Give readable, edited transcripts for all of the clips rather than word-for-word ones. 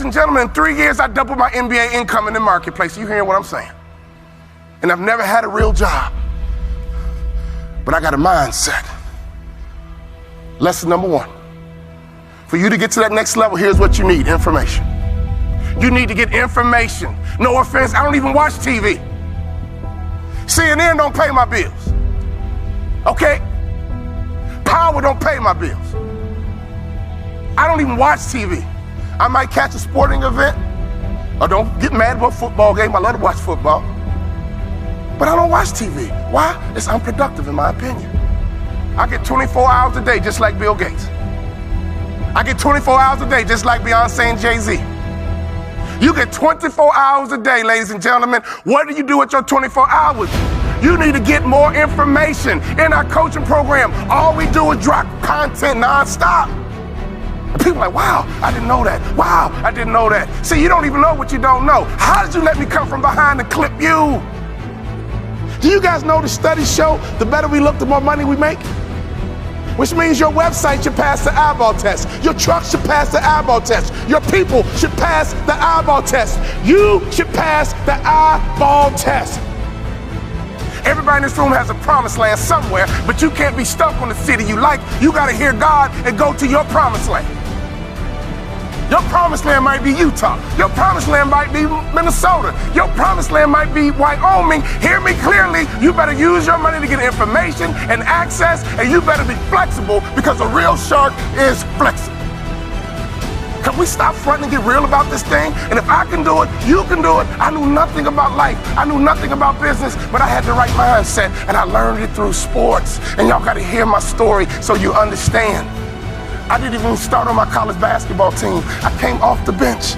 and gentlemen, in 3 years, I doubled my MBA income in the marketplace. You hearing what I'm saying? And I've never had a real job, but I got a mindset. Lesson number 1. For you to get to that next level, here's what you need: information. You need to get information. No offense, I don't even watch TV. CNN don't pay my bills. Okay? Power don't pay my bills. I don't even watch TV. I might catch a sporting event, or don't get mad about a football game. I love to watch football. But I don't watch TV. Why? It's unproductive in my opinion. I get 24 hours a day just like Bill Gates. I get 24 hours a day just like Beyonce and Jay-Z. You get 24 hours a day, ladies and gentlemen. What do you do with your 24 hours? You need to get more information. In our coaching program, all we do is drop content nonstop. And people are like, wow, I didn't know that. Wow, I didn't know that. See, you don't even know what you don't know. How did you let me come from behind and clip you? Do you guys know the studies show the better we look, the more money we make? Which means your website should pass the eyeball test. Your truck should pass the eyeball test. Your people should pass the eyeball test. You should pass the eyeball test. Everybody in this room has a promised land somewhere, but you can't be stuck on the city you like. You got to hear God and go to your promised land. Your promised land might be Utah. Your promised land might be Minnesota. Your promised land might be Wyoming. Hear me clearly. You better use your money to get information and access, and you better be flexible, because a real shark is flexible. Can we stop fronting and get real about this thing? And if I can do it, you can do it. I knew nothing about life. I knew nothing about business, but I had the right mindset, and I learned it through sports. And y'all got to hear my story so you understand. I didn't even start on my college basketball team. I came off the bench.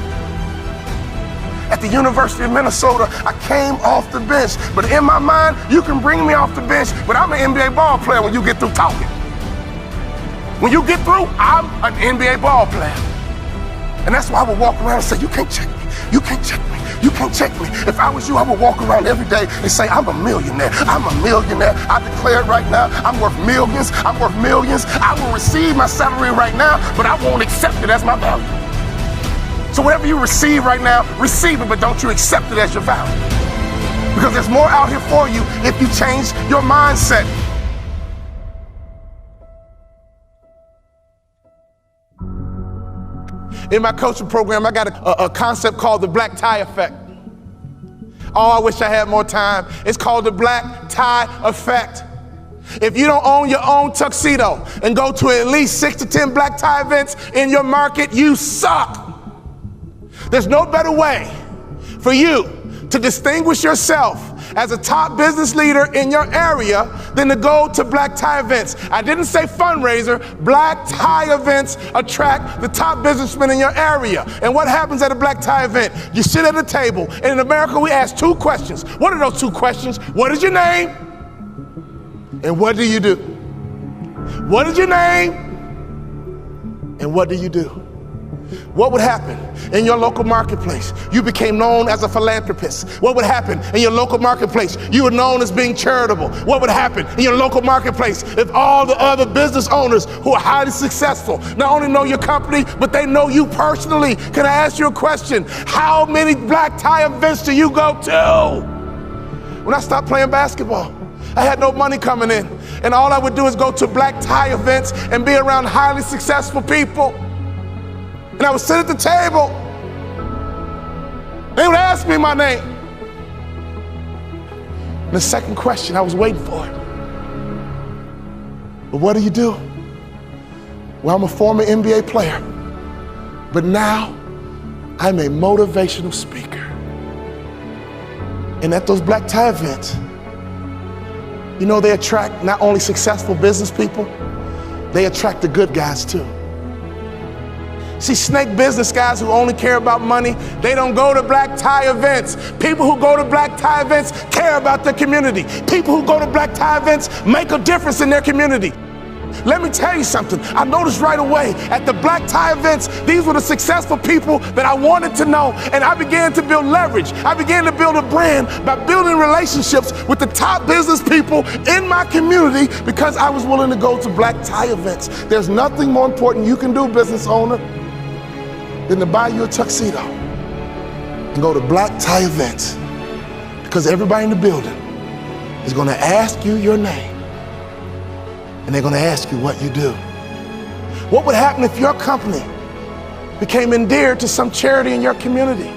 At the University of Minnesota, I came off the bench. But in my mind, you can bring me off the bench, but I'm an NBA ball player when you get through talking. When you get through, I'm an NBA ball player. And that's why I would walk around and say, you can't check me. You can't check me. You can't check me. If I was you, I would walk around every day and say, I'm a millionaire. I'm a millionaire. I declare it right now. I'm worth millions. I'm worth millions. I will receive my salary right now, but I won't accept it as my value. So whatever you receive right now, receive it, but don't you accept it as your value. Because there's more out here for you if you change your mindset. In my coaching program, I got a concept called the black tie effect. Oh, I wish I had more time. It's called the black tie effect. If you don't own your own tuxedo and go to at least 6 to 10 black tie events in your market, you suck. There's no better way for you to distinguish yourself as a top business leader in your area than to go to black tie events. I didn't say fundraiser. Black tie events attract the top businessmen in your area. And what happens at a black tie event? You sit at a table, and in America we ask 2 questions. What are those 2 questions? What is your name? And what do you do? What is your name? And what do you do? What would happen in your local marketplace? You became known as a philanthropist. What would happen in your local marketplace? You were known as being charitable. What would happen in your local marketplace if all the other business owners who are highly successful not only know your company, but they know you personally? Can I ask you a question? How many black tie events do you go to? When I stopped playing basketball, I had no money coming in, and all I would do is go to black tie events and be around highly successful people. And I would sit at the table. They would ask me my name. And the second question, I was waiting for it. But what do you do? Well, I'm a former NBA player, but now I'm a motivational speaker. And at those black tie events, you know, they attract not only successful business people, they attract the good guys too. See, snake business guys who only care about money, they don't go to black tie events. People who go to black tie events care about their community. People who go to black tie events make a difference in their community. Let me tell you something. I noticed right away at the black tie events, these were the successful people that I wanted to know, and I began to build leverage. I began to build a brand by building relationships with the top business people in my community because I was willing to go to black tie events. There's nothing more important you can do, business owner, than to buy you a tuxedo and go to black tie events, because everybody in the building is going to ask you your name, and they're going to ask you what you do. What would happen if your company became endeared to some charity in your community?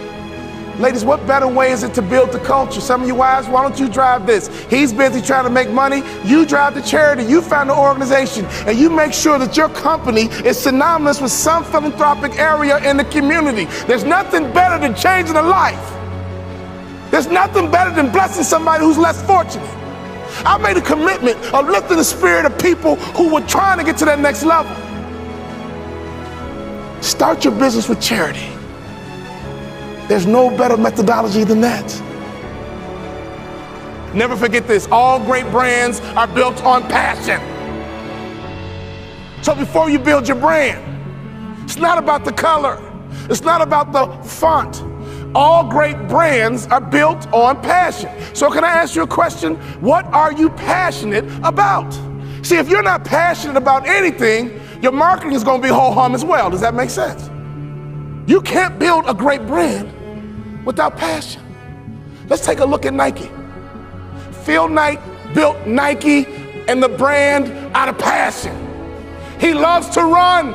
Ladies, what better way is it to build the culture? Some of you wives, why don't you drive this? He's busy trying to make money. You drive the charity. You found the organization, and you make sure that your company is synonymous with some philanthropic area in the community. There's nothing better than changing a life. There's nothing better than blessing somebody who's less fortunate. I made a commitment of lifting the spirit of people who were trying to get to that next level. Start your business with charity. There's no better methodology than that. Never forget this, all great brands are built on passion. So before you build your brand, it's not about the color, it's not about the font. All great brands are built on passion. So can I ask you a question? What are you passionate about? See, if you're not passionate about anything, your marketing is going to be ho-hum as well. Does that make sense? You can't build a great brand without passion. Let's take a look at Nike. Phil Knight built Nike and the brand out of passion. He loves to run,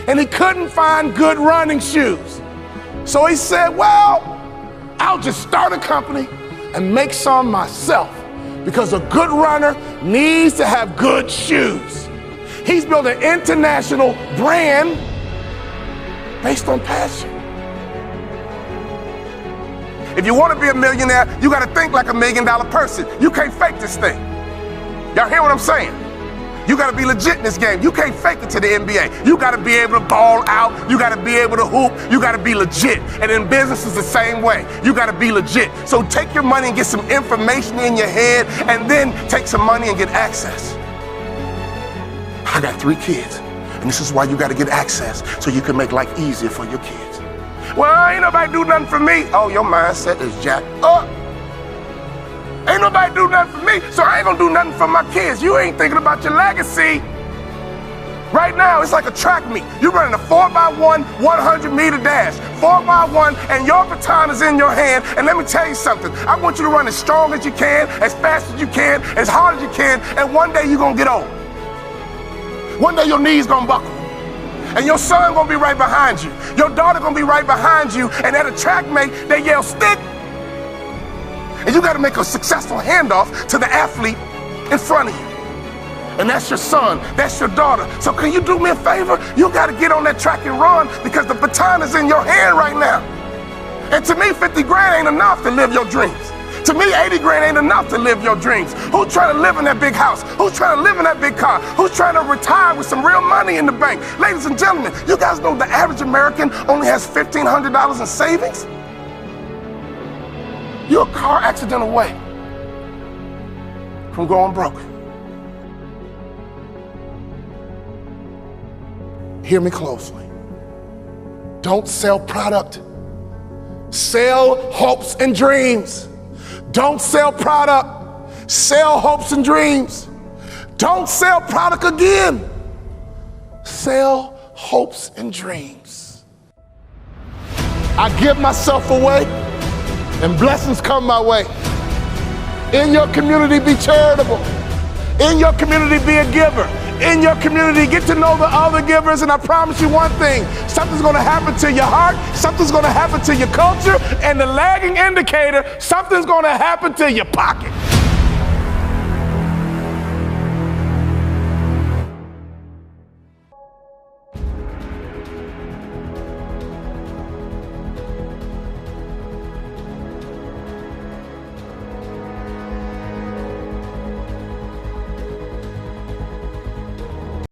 and he couldn't find good running shoes. So he said, well, I'll just start a company and make some myself, because a good runner needs to have good shoes. He's built an international brand based on passion. If you want to be a millionaire, you got to think like $1 million person. You can't fake this thing. Y'all hear what I'm saying? You got to be legit in this game. You can't fake it to the NBA. You got to be able to ball out. You got to be able to hoop. You got to be legit. And in business is the same way. You got to be legit. So take your money and get some information in your head, and then take some money and get access. I got 3 kids, and this is why you got to get access, so you can make life easier for your kids. Well, ain't nobody do nothing for me. Oh, your mindset is jacked up. Ain't nobody do nothing for me, so I ain't gonna do nothing for my kids. You ain't thinking about your legacy. Right now, it's like a track meet. You're running a 4x1, 100-meter dash. 4x1, and your baton is in your hand. And let me tell you something. I want you to run as strong as you can, as fast as you can, as hard as you can, and one day you're gonna get old. One day your knees gonna buckle. And your son gonna be right behind you. Your daughter gonna be right behind you. And at a track meet, they yell, stick. And you gotta make a successful handoff to the athlete in front of you. And that's your son, that's your daughter. So can you do me a favor? You gotta get on that track and run, because the baton is in your hand right now. And to me, 50 grand ain't enough to live your dreams. To me, 80 grand ain't enough to live your dreams. Who's trying to live in that big house? Who's trying to live in that big car? Who's trying to retire with some real money in the bank? Ladies and gentlemen, you guys know the average American only has $1,500 in savings? You're a car accident away from going broke. Hear me closely. Don't sell product. Sell hopes and dreams. Don't sell product. Sell hopes and dreams. Don't sell product again. Sell hopes and dreams. I give myself away, and blessings come my way. In your community, be charitable. In your community, be a giver. In your community, get to know the other givers, and I promise you one thing, something's gonna happen to your heart, something's gonna happen to your culture, and the lagging indicator, something's gonna happen to your pocket.